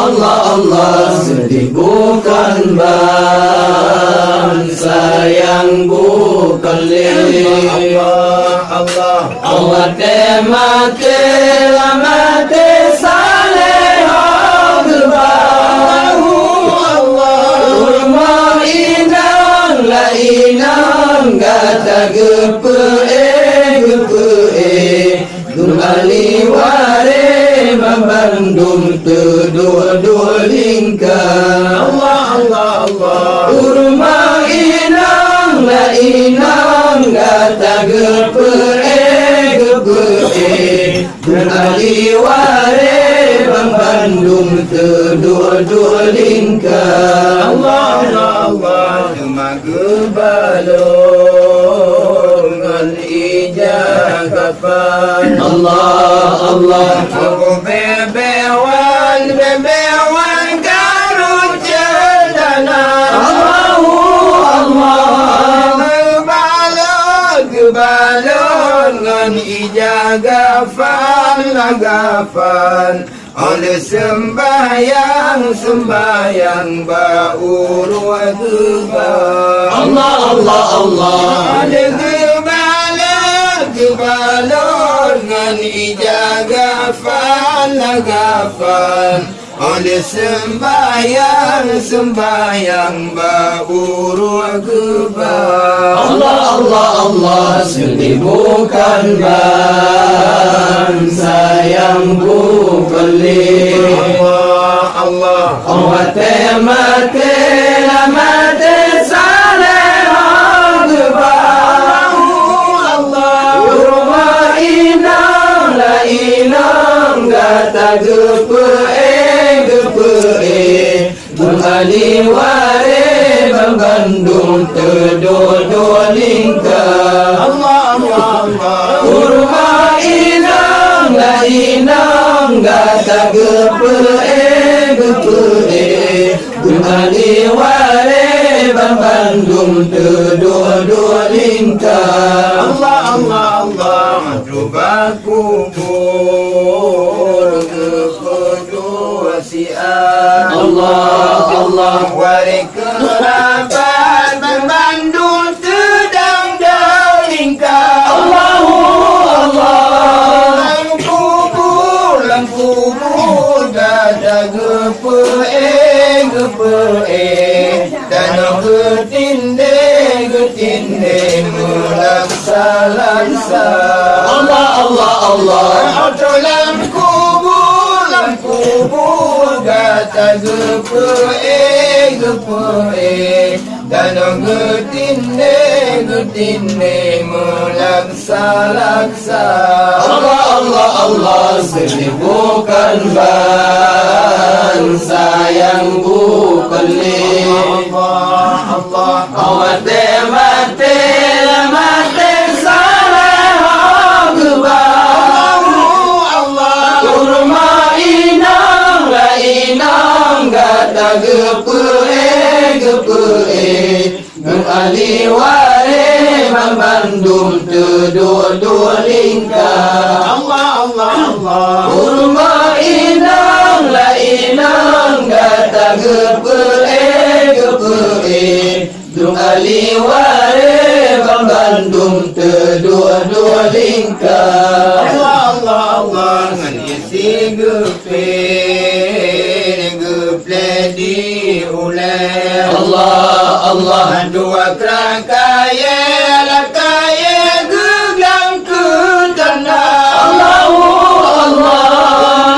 Allah Allah sedih bukan bangsa yang bukan Allah Allah temate lamate saleha gerbahu Urma inang la inang gata gepe Dumali ware membandung kedua-dua lingkar Allah Urma inang la inang gata gepe Dumali ware membandung kedua-dua lingkar Allah cuma gebalongan ijak kapan Allah aku bebewan garut cedana gebalongan ijak gafan oleh sembahyang bauru gebal Allah ada gebalongan ijak gafan oleh sembahyang bauru gebal Allah sedih bukan bangsa yang bukan Allah mate lamate saleha gerbahu Urma inang la inang gata gepe Dumali ware membandung kedua-dua lingkar Urma inang la inang gata gepe Dumali ware membandung kedua-dua lingkar Allah coba kubur kedua siang Allah wari kerabat membandung sedang dalingkar kubur gada gepe dan getinde melaksa Allah dalam kubur gata gepe dan getinde melaksa Allah sedih bukan bangsa yang bukan mate saleha gerbahu Urma inang la inang gata gepe Dumali ware membandung kedua-dua lingkar Urma inang la inang gata gepe Dumali ware membandung kedua-dua lingkar Allah ngisi geple di ulai Allah dua kerangkaya gegang ke tanah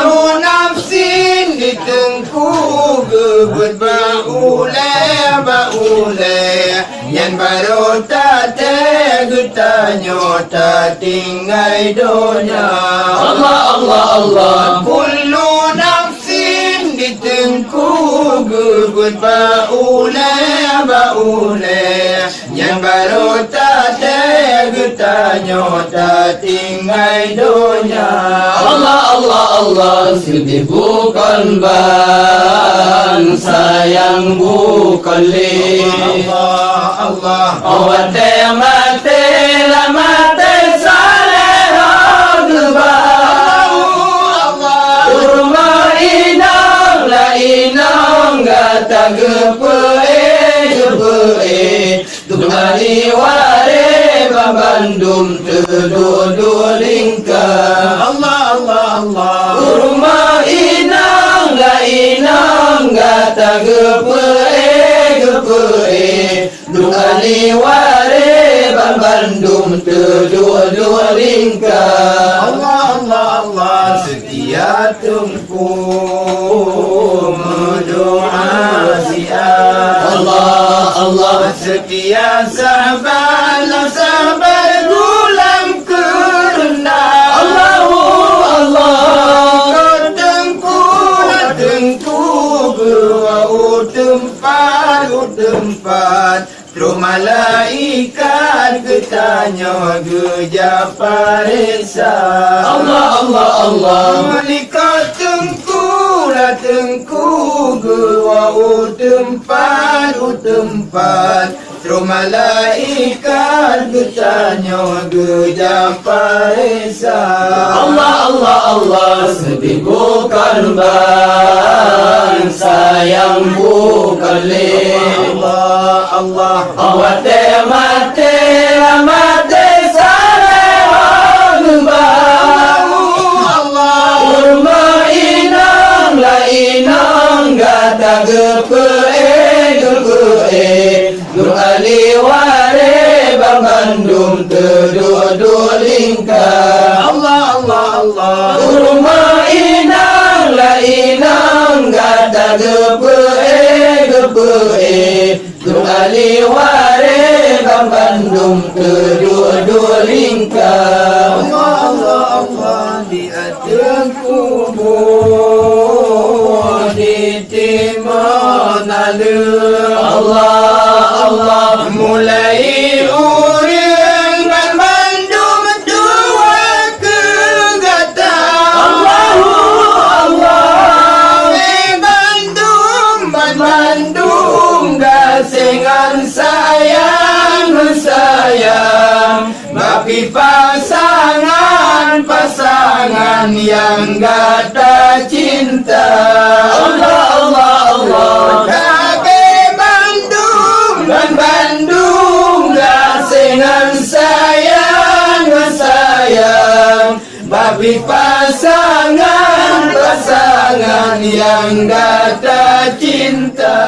lu nafsin ditengku gebet baulai yang baru tak getanya tak tinggal dunia Allah kullu nafsin ditengku gebet baulai yang baru tak getanya tak tinggal dunia Allah sedih bukan bangsa yang bukan Allah mate lamate saleha gerbahu Urma inang la inang gata gepe Tungali ware Bandung tedudu lingkar Allah Allah Allah Rumah inang gata gepe Tungali ware Bandung tedudu lingkar Allah Allah Allah setia tempuh mendoa siap Allah Allah setia sabar gulam kerendah Allah tengku gua tempat Terus malaikat ketanya geja parisa Allah Malaikat tengku gua tempat Terus malaikat ketanya geja parisa Allah sedih bukan bangsa yang bukan leh Allah Awate mate sarehang Allah Urma inang gata gepe Nur ali ware Bandung tedudu lingkar Allah Allah Urma inang gata gepe Nur ali ware Bandung tedudu lingkar Allah di atas kubur di timur Allah mulai urang Bandung dua kegata Bandung gasengan sayang Bapi pasangan yang gata cinta Allah Kage Bandung gasengan sayang Bapi pasangan yang gata cinta